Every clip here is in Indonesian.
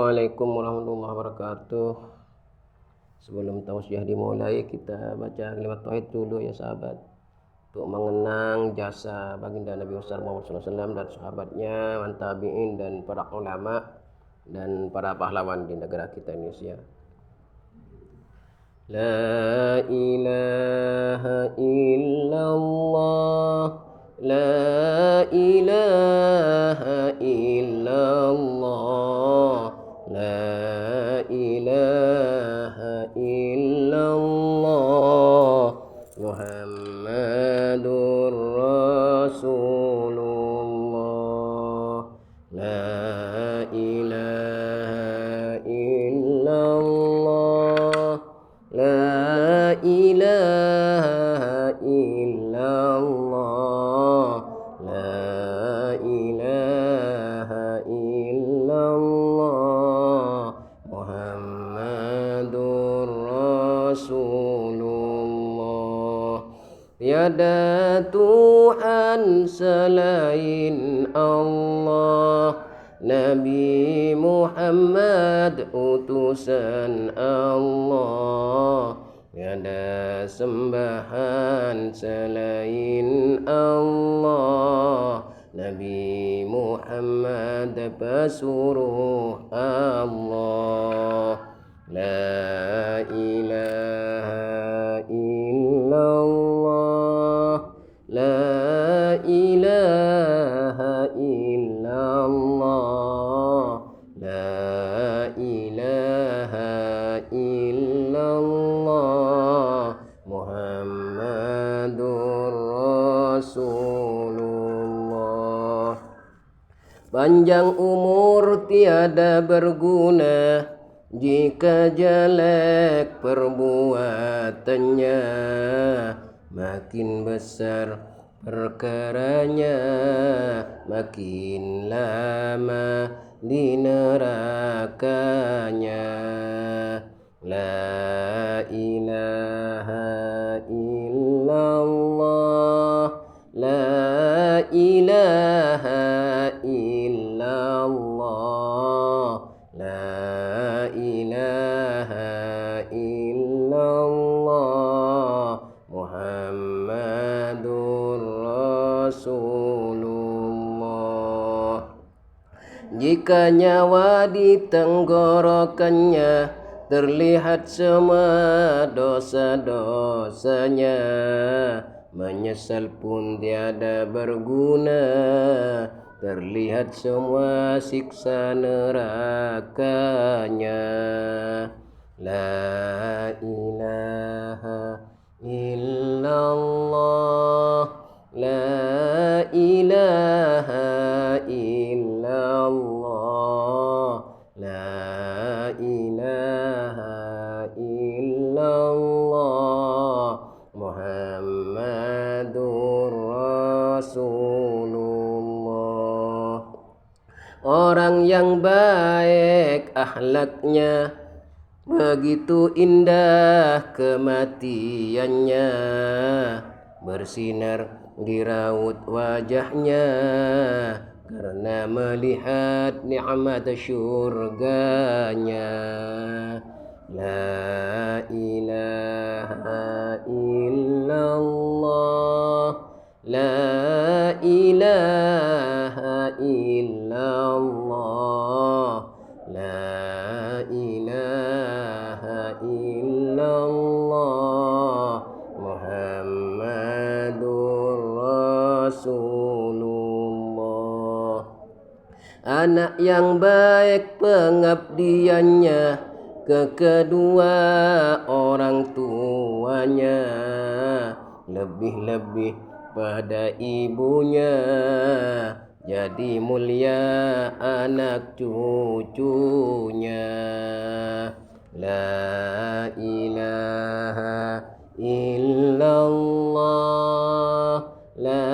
Assalamualaikum warahmatullahi wabarakatuh. Sebelum tausiah dimulai, kita baca kalimat tauhid dulu ya sahabat, untuk mengenang jasa baginda Nabi besar Muhammad SAW dan sahabatnya, tabi'in dan para ulama dan para pahlawan di negara kita Indonesia. La ilaha illallah, la ilaha illallah, la ilaha illallah, Muhammadur Rasulullah, la ilaha illallah, la ilaha illallah, la ilaha illallah, Muhammadur Rasulullah. Tiada Tuhan selain Allah, Nabi Muhammad utusan Allah. Tiada sembahan selain Allah, Nabi Muhammad pesuruh Allah. La ilaha illallah, la ilaha illallah, la ilaha illallah, Muhammadur Rasulullah. Panjang umur tiada berguna jika jelek perbuatannya, makin besar perkaranya, makin lama di nerakanya. La ilaha illallah, la ilaha illallah, la ilaha illallah, Muhammadur Rasulullah. Jika nyawa di tenggorokannya terlihat semua dosa-dosanya, menyesal pun tiada berguna, terlihat semua siksa nerakanya. La ilaha illallah, la ilaha illallah, la ilaha illallah, Muhammadur Rasulullah. Orang yang baik akhlaknya, begitu indah kematiannya, bersinar di raut wajahnya karena melihat nikmat syurganya. La ilaha illallah, la ilaha illallah, la ilaha illallah, Muhammadur Rasulullah. Anak yang baik pengabdiannya ke kedua orang tuanya, lebih-lebih pada ibunya, jadi mulia anak cucunya. La ilaha illallah, la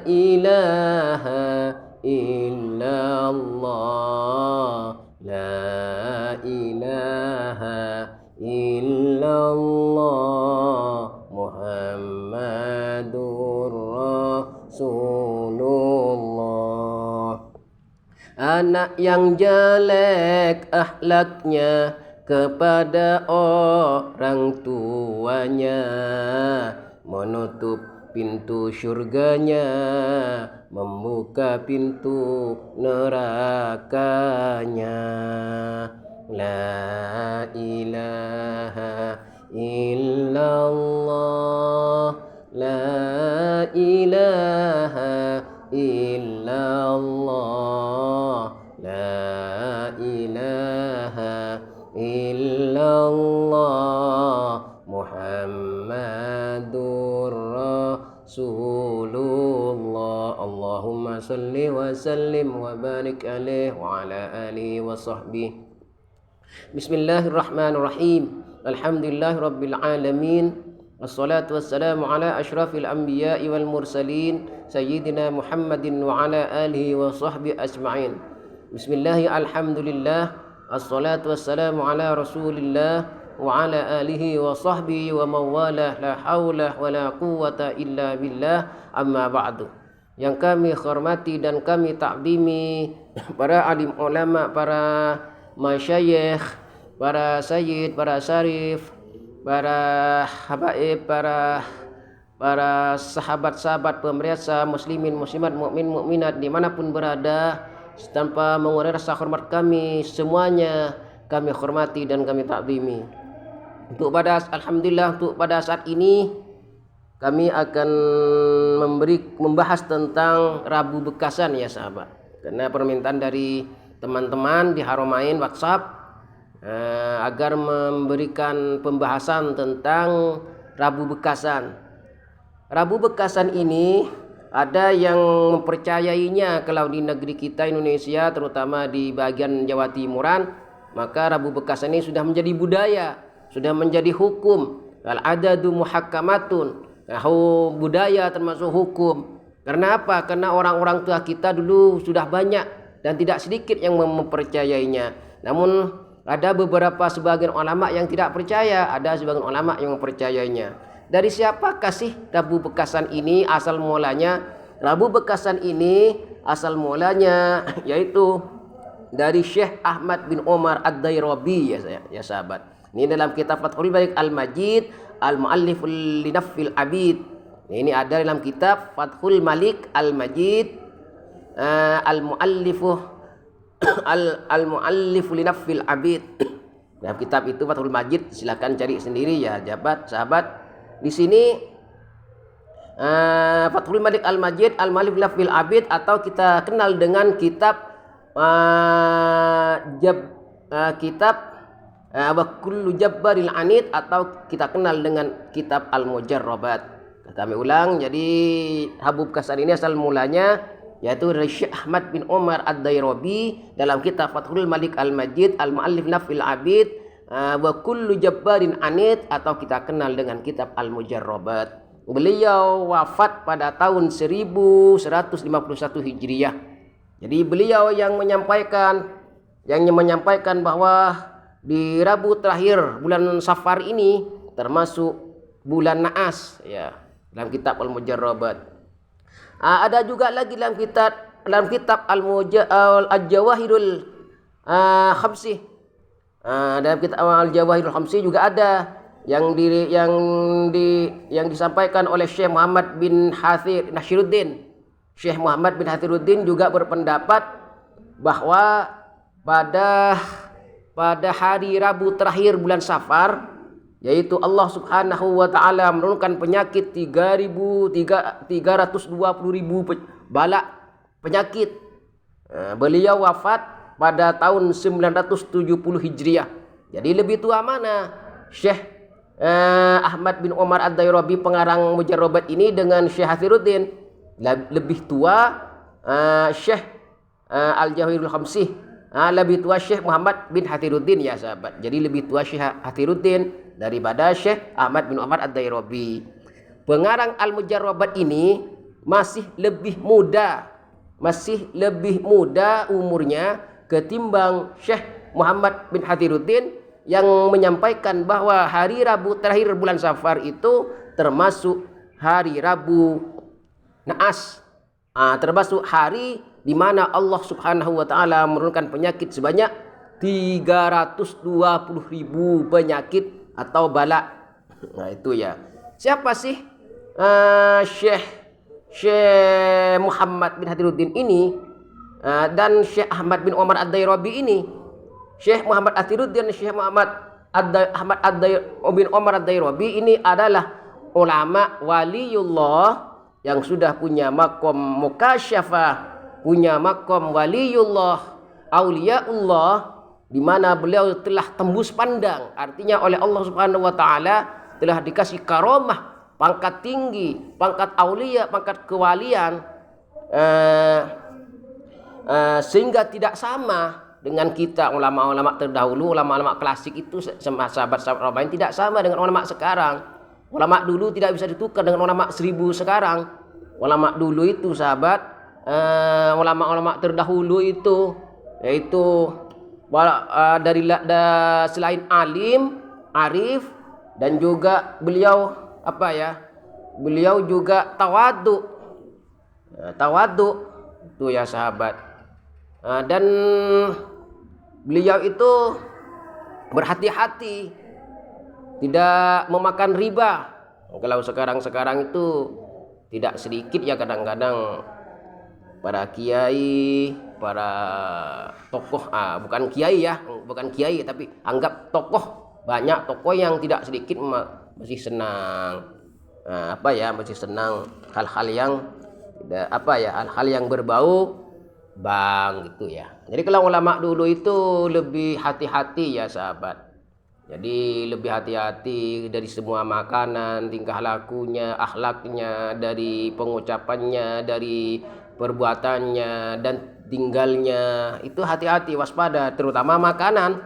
ilaha illallah, la ilaha illallah, Muhammadur Rasulullah. anak yang jelek akhlaknya kepada orang tuanya, menutup pintu surganya, membuka pintu nerakanya. La ilaha illallah, la ilaha illallah, la ilaha illallah, Muhammadur Rasulullah. Allahumma salli wa sallim wa barik alaihi wa ala alihi wa sahbihi. Bismillahirrahmanirrahim. Alhamdulillahi rabbil alamin. Wassalatu wassalamu ala asyrafil anbiya'i wal mursalin sayyidina Muhammadin wa ala alihi wa sahbihi ajma'in. Bismillahi alhamdulillah. Assalatu wassalamu ala rasulillah wa ala alihi wa sahbihi wa mawalah, la hawla wa la quwwata illa billah, amma ba'du. Yang kami hormati dan kami takdimi para alim ulama, para masyayikh, para sayyid, para syarif, para habaib, para sahabat-sahabat pemirsa muslimin, muslimat, mukmin, mukminat dimanapun berada, tanpa mengurangi rasa hormat kami semuanya kami hormati dan kami takdimi. Alhamdulillah untuk pada saat ini kami akan membahas tentang Rabu Bekasan ya sahabat, karena permintaan dari teman-teman di Haramain WhatsApp agar memberikan pembahasan tentang Rabu Bekasan. Rabu Bekasan ini ada yang mempercayainya kalau di negeri kita Indonesia, terutama di bagian Jawa Timuran, maka Rabu Bekasan ini sudah menjadi budaya, sudah menjadi hukum. Al-adadu muhakkamatun, budaya termasuk hukum. Karena apa? Karena orang-orang tua kita dulu sudah banyak dan tidak sedikit yang mempercayainya. Namun ada beberapa sebagian ulama yang tidak percaya, ada sebagian ulama yang mempercayainya. Dari siapakah sih Rabu Bekasan ini asal mulanya? Rabu Bekasan ini asal mulanya yaitu dari Syekh Ahmad bin Omar Ad-Dairabi ya sahabat. Ini dalam kitab Fathul Bari Al-Majid Al-Mu'allif li Nafil Abid. Ini ada dalam kitab Fathul Malik Al-Majid Al-Mu'allif li Nafil Abid. Dalam kitab itu Fathul Majid, silakan cari sendiri ya sahabat. Di sini Fathul Malik Al-Majid Al-Mu'allif li Nafil Abid, atau kita kenal dengan kitab wa kullu jabbaril anid, atau kita kenal dengan kitab Al-Mujarrabat. Kami ulang, jadi Rabu Bekasan ini asal mulanya yaitu dari Syekh Ahmad bin Omar Ad-Dairabi dalam kitab Fathul Malik Al-Majid Al-Mu'allif Nafil Abid, wa kullu jabbarin anid, atau kita kenal dengan kitab Al-Mujarrabat. Beliau wafat pada tahun 1151 Hijriah. Jadi beliau yang menyampaikan bahwa di Rabu terakhir bulan Safar ini termasuk bulan Naas ya, dalam kitab Al-Mujarrabat. Ada juga lagi dalam kitab Al-Jawahirul Khamsih. Dalam kitab Al-Jawahirul Khamsih juga ada yang disampaikan oleh Syekh Muhammad bin Hathir Nashiruddin. Syekh Muhammad bin Hathiruddin juga berpendapat bahwa pada hari Rabu terakhir bulan Safar, yaitu Allah Subhanahu wa taala menurunkan penyakit 320.000 balak penyakit. Beliau wafat pada tahun 970 Hijriah. Jadi lebih tua mana Syekh Ahmad bin Omar Ad-Dairabi pengarang Mujarrabat ini dengan Syekh Hathiruddin? Lebih tua Syekh Al-Jawahirul Khamsih. Lebih tua Syekh Muhammad bin Hathiruddin ya sahabat. Jadi lebih tua Syekh Hathiruddin daripada Syekh Ahmad bin Omar Ad-Dairabi. Pengarang Al-Mujarrabat ini masih lebih muda umurnya ketimbang Syekh Muhammad bin Hathiruddin yang menyampaikan bahwa hari Rabu terakhir bulan Safar itu termasuk hari Rabu Naas, termasuk hari di mana Allah Subhanahu wa taala menurunkan penyakit sebanyak 320.000 penyakit atau bala. Nah itu ya. Siapa sih Syekh Muhammad bin Hadiruddin ini dan Syekh Ahmad bin Omar Ad-Dairabi ini? Syekh Muhammad Hadiruddin dan Syekh Ahmad bin Omar Ad-Dairabi ini adalah ulama waliullah yang sudah punya makom mukasyafah, punya makom waliullah, auliaullah, di mana beliau telah tembus pandang, artinya oleh Allah Subhanahu wa taala telah dikasih karomah, pangkat tinggi, pangkat aulia, pangkat kewalian, sehingga tidak sama dengan kita ulama-ulama terdahulu, ulama-ulama klasik itu, sahabat-sahabat ulama tidak sama dengan ulama sekarang. Ulama dulu tidak bisa ditukar dengan ulama 1000 sekarang. Ulama dulu itu sahabat, ulama-ulama terdahulu itu yaitu selain alim, arif, dan juga beliau beliau juga tawadu. Tawadu itu ya sahabat. Dan beliau itu berhati-hati tidak memakan riba. Kalau sekarang itu tidak sedikit ya, kadang-kadang para kiai, para tokoh, bukan kiai tapi anggap tokoh, banyak tokoh yang tidak sedikit masih senang masih senang hal-hal yang hal-hal yang berbau bang gitu ya. Jadi kalau ulama dulu itu lebih hati-hati ya sahabat. Jadi lebih hati-hati dari semua makanan, tingkah lakunya, akhlaknya, dari pengucapannya, dari perbuatannya dan tinggalnya. Itu hati-hati, waspada, terutama makanan.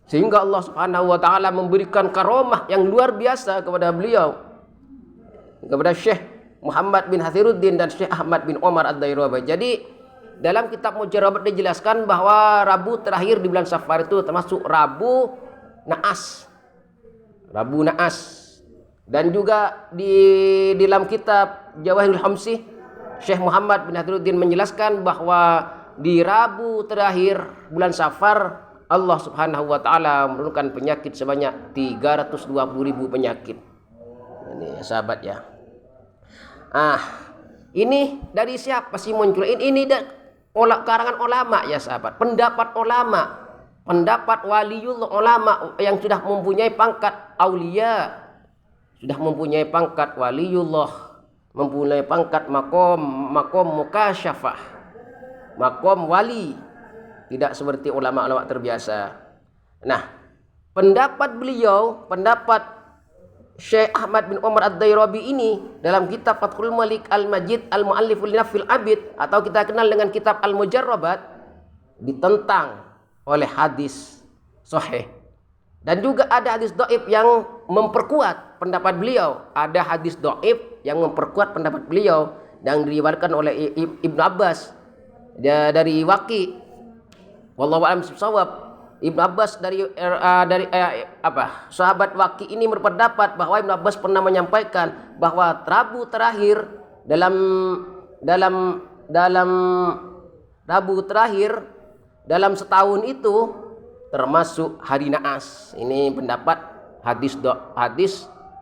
Sehingga Allah Subhanahu wa taala memberikan karomah yang luar biasa kepada beliau, kepada Syekh Muhammad bin Hadiruddin dan Syekh Ahmad bin Omar Ad-Dairabi. Jadi dalam kitab Mujarabat dijelaskan bahwa Rabu terakhir di bulan Safar itu termasuk Rabu Naas. Dan juga di dalam kitab Jawahirul Hamsi, Syekh Muhammad bin Hadiruddin menjelaskan bahwa di Rabu terakhir bulan Safar Allah Subhanahu wa taala menurunkan penyakit sebanyak 320.000 penyakit. Ini sahabat ya. Ini dari siapa sih muncul? Ini karangan ulama ya sahabat. Pendapat ulama, pendapat waliullah, ulama yang sudah mempunyai pangkat aulia, sudah mempunyai pangkat waliullah, mempunyai pangkat makom mukasyafah, makom wali, tidak seperti ulama-ulama terbiasa. Nah, pendapat beliau, pendapat Syekh Ahmad bin Omar Ad-Dairabi ini dalam kitab Fathul Malik Al-Majid Al-Mu'alliful Nafil Abid, atau kita kenal dengan kitab Al-Mujarrabat, ditentang oleh hadis sahih. Dan juga ada hadis dhaif yang memperkuat pendapat beliau. Ada hadis dhaif yang memperkuat pendapat beliau yang diriwayatkan oleh Ibnu Abbas dari Waqi. Wallahu a'lam bishawab. Ibnu Abbas sahabat Waqi ini berpendapat bahwa Ibnu Abbas pernah menyampaikan bahwa Rabu terakhir dalam Rabu terakhir dalam setahun itu termasuk hari Naas. Ini pendapat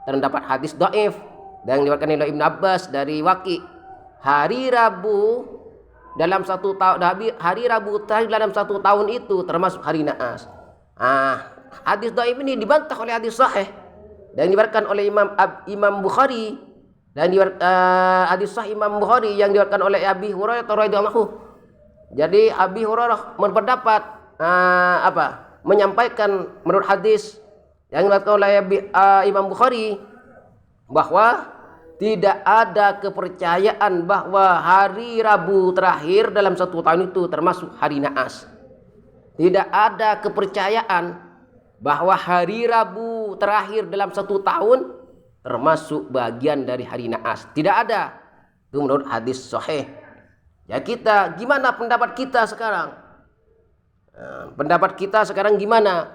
terdapat hadis dhaif dan diriwayatkan oleh Ibnu Abbas dari Waqi. Hari Rabu dalam satu tahun, hari Rabu terakhir dalam satu tahun itu termasuk hari Naas. Hadis dhaif ini dibantah oleh hadis sahih dan diriwayatkan oleh Imam Bukhari, dan hadis sahih Imam Bukhari yang diriwayatkan oleh Abi Hurairah radhiyallahu anhu. Jadi Abi Hurairah berpendapat menyampaikan menurut hadis yang diriwayatkan oleh Imam Bukhari bahwa tidak ada kepercayaan bahwa hari Rabu terakhir dalam satu tahun itu termasuk hari Naas. Tidak ada kepercayaan bahwa hari Rabu terakhir dalam satu tahun termasuk bagian dari hari Naas. Tidak ada. Itu menurut hadis sahih. Ya, kita gimana pendapat kita sekarang? Pendapat kita sekarang gimana?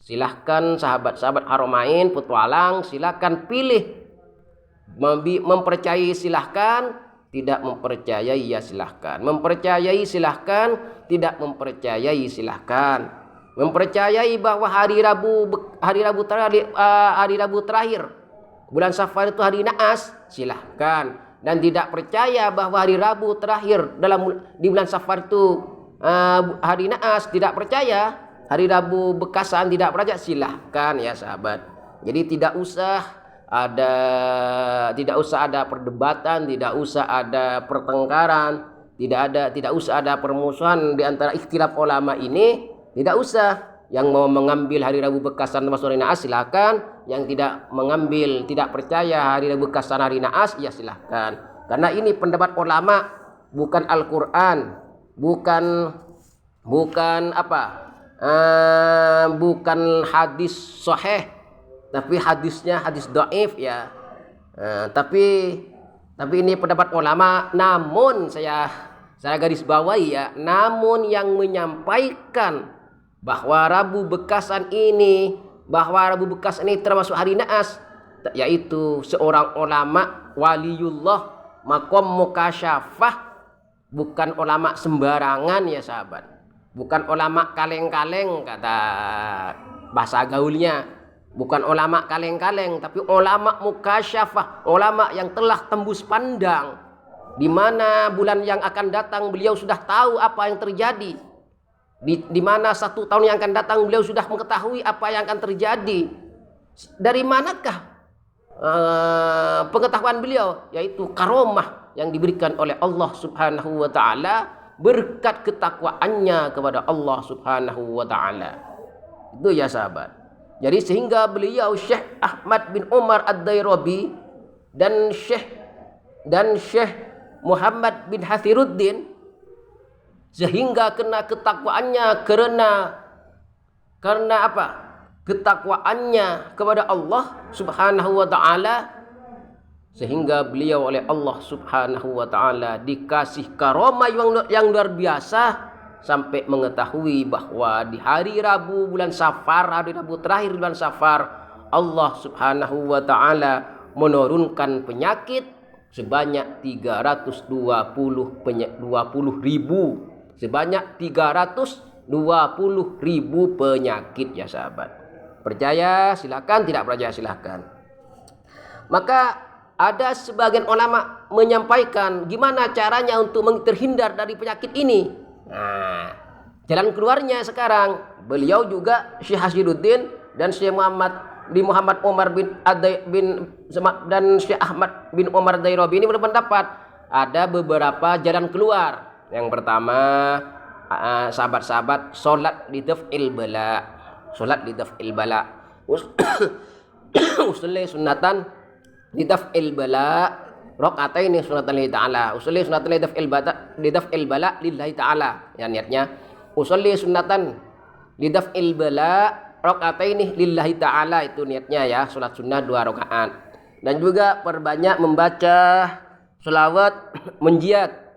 Silahkan sahabat-sahabat Haramain, petualang, silahkan pilih. Mempercayai silahkan, tidak mempercayai ya silahkan. Mempercayai silahkan, tidak mempercayai silahkan. Mempercayai bahwa hari Rabu terakhir bulan Safar itu hari naas, silahkan. Dan tidak percaya bahwa hari Rabu terakhir di bulan Safar itu hari naas, tidak percaya. Hari Rabu bekasan tidak percaya, silahkan ya sahabat. Jadi tidak usah ada perdebatan, tidak usah ada pertengkaran, tidak usah ada permusuhan di antara ikhtilaf ulama ini, tidak usah. Yang mau mengambil hari Rabu bekasan termasuk hari naas silahkan, yang tidak mengambil, tidak percaya hari Rabu bekasan hari naas ya silahkan. Karena ini pendapat ulama, bukan Al-Qur'an, bukan hadis sahih, tapi hadisnya hadis dhaif ya. Tapi ini pendapat ulama, namun saya garis bawahi ya, namun yang menyampaikan bahwa Rabu bekasan ini termasuk hari naas, yaitu seorang ulama waliullah maqam mukasyafah, bukan ulama sembarangan ya sahabat, bukan ulama kaleng-kaleng kata bahasa gaulnya, bukan ulama kaleng-kaleng, tapi ulama mukasyafah, ulama yang telah tembus pandang, di mana bulan yang akan datang beliau sudah tahu apa yang terjadi. Di mana 1 tahun yang akan datang beliau sudah mengetahui apa yang akan terjadi. Dari manakah pengetahuan beliau? Yaitu karomah yang diberikan oleh Allah Subhanahu wa taala berkat ketakwaannya kepada Allah Subhanahu wa taala. Itu ya sahabat. Jadi sehingga beliau Syekh Ahmad bin Umar Ad-Dairabi dan Syekh Muhammad bin Hathiruddin, sehingga kena ketakwaannya karena apa? Ketakwaannya kepada Allah Subhanahu wa taala, sehingga beliau oleh Allah Subhanahu wa taala dikasih karomah yang luar biasa, sampai mengetahui bahwa di hari Rabu bulan Safar, hari Rabu terakhir bulan Safar, Allah Subhanahu wa taala menurunkan penyakit sebanyak 320.000 penyakit ya sahabat. Percaya silakan, tidak percaya silakan. Maka ada sebagian ulama menyampaikan gimana caranya untuk terhindar dari penyakit ini. Nah, jalan keluarnya sekarang beliau juga Syekh Hasiruddin dan Syekh Muhammad Umar dan Syekh Ahmad bin Umar Dairabi ini berpendapat ada beberapa jalan keluar. Yang pertama, sahabat-sahabat, sholat di daf'il bala. Usulli sunatan di daf'il bala, rakaataini sunatan lillahi ta'ala. Usulli sunatan di daf'il bala lillahi ta'ala. Ya niatnya usulli sunatan di daf'il bala, rakaataini lillahi ta'ala, itu niatnya ya, salat sunnah 2 rakaat. Dan juga perbanyak membaca selawat munjiat.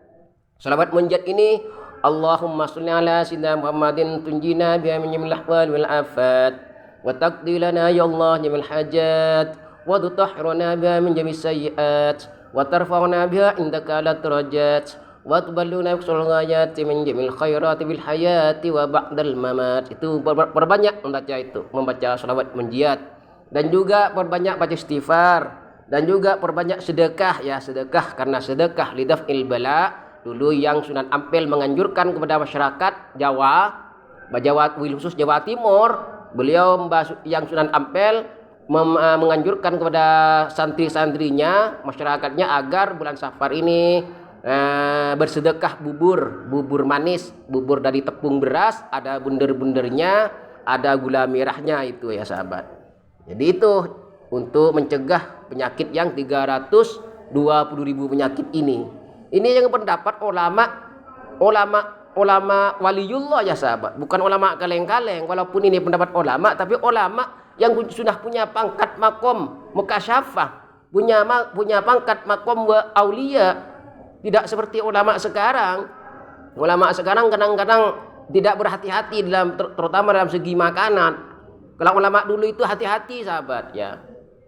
Selawat munjiat ini Allahumma sholli ala sayyidina Muhammadin tunjina biha min jamil ahwal wal afat wa taqdi lana ya Allah jamil hajat wa tutahhiruna biha min jamil sayyiat wa tarfa'una biha indaka ala darajat wa tuballuna bisul ghayati min jamil khairati bil hayati wa ba'dal mamat. Itu perbanyak membaca selawat munjiat, dan juga perbanyak baca istighfar, dan juga perbanyak sedekah ya, sedekah, karena sedekah lidaf'il bala. Dulu yang Sunan Ampel menganjurkan kepada masyarakat Jawa khusus Jawa Timur, beliau yang Sunan Ampel menganjurkan kepada santri-santrinya, masyarakatnya, agar bulan Safar ini bersedekah bubur manis, bubur dari tepung beras, ada bunder-bundernya, ada gula merahnya, itu ya sahabat. Jadi itu untuk mencegah penyakit yang 320.000 penyakit ini. Ini yang pendapat ulama waliullah ya sahabat, bukan ulama kaleng-kaleng. Walaupun ini pendapat ulama, tapi ulama yang sudah punya pangkat makom mukasyafah, punya pangkat makom wa aulia. Tidak seperti ulama sekarang. Ulama sekarang kadang-kadang tidak berhati-hati terutama dalam segi makanan. Kalau ulama dulu itu hati-hati sahabat ya.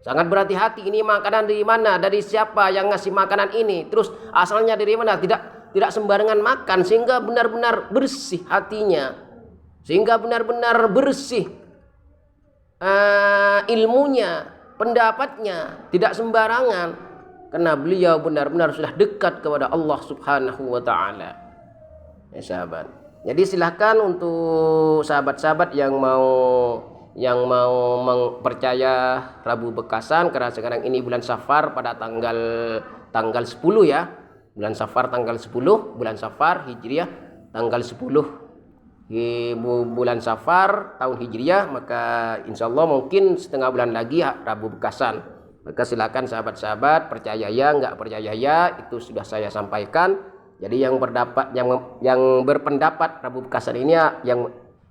Sangat berhati-hati, ini makanan dari mana, dari siapa yang ngasih makanan ini, terus asalnya dari mana, tidak sembarangan makan, sehingga benar-benar bersih hatinya, sehingga benar-benar bersih ilmunya, pendapatnya, tidak sembarangan, karena beliau benar-benar sudah dekat kepada Allah Subhanahu wa taala. Ya sahabat. Jadi silahkan untuk sahabat-sahabat yang mau percaya Rabu Bekasan, karena sekarang ini bulan Safar pada tanggal 10 ya. Bulan Safar tanggal 10, bulan Safar Hijriah tanggal 10 bulan Safar tahun Hijriah, maka insya Allah mungkin setengah bulan lagi Rabu Bekasan. Maka silakan sahabat-sahabat, percaya ya, nggak percaya ya, itu sudah saya sampaikan. Jadi yang berpendapat Rabu Bekasan ini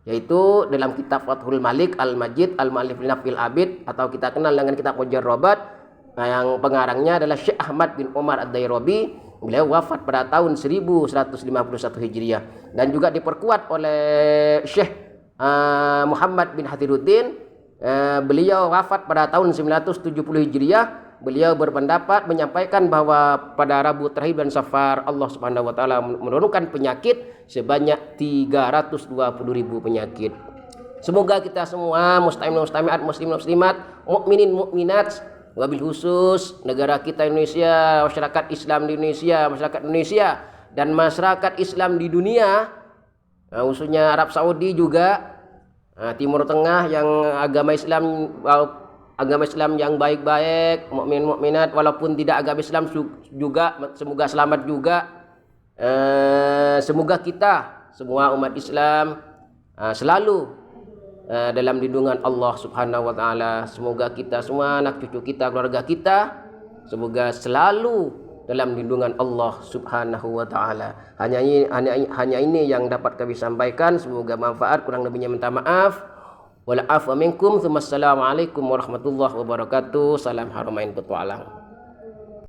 yaitu dalam kitab Fathul Malik Al-Majid Al-Ma'alif Nafil Abid, atau kita kenal dengan kitab Mujarrabat, yang pengarangnya adalah Syekh Ahmad bin Umar Ad-Dairabi. Beliau wafat pada tahun 1151 Hijriah, dan juga diperkuat oleh Syekh Muhammad bin Hadiruddin. Beliau wafat pada tahun 970 Hijriah. Beliau berpendapat menyampaikan bahwa pada Rabu terakhir bulan Safar Allah Subhanahu wa taala menurunkan penyakit sebanyak 320.000 penyakit. Semoga kita semua mustamiat muslimat, mukminin mukminat, wabil khusus negara kita Indonesia, masyarakat Islam di Indonesia, dan masyarakat Islam di dunia, khususnya Arab Saudi juga, Timur Tengah, yang agama Islam yang baik-baik, mukmin mukminat walaupun tidak agama Islam juga semoga selamat juga. Semoga kita semua umat Islam selalu dalam lindungan Allah Subhanahu wa taala. Semoga kita semua, anak cucu kita, keluarga kita, semoga selalu dalam lindungan Allah Subhanahu wa taala. Hanya ini yang dapat kami sampaikan. Semoga manfaat, kurang lebihnya minta maaf. Wal afwa minkum. Assalamualaikum warahmatullahi wabarakatuh. Salam Haramain Petualang.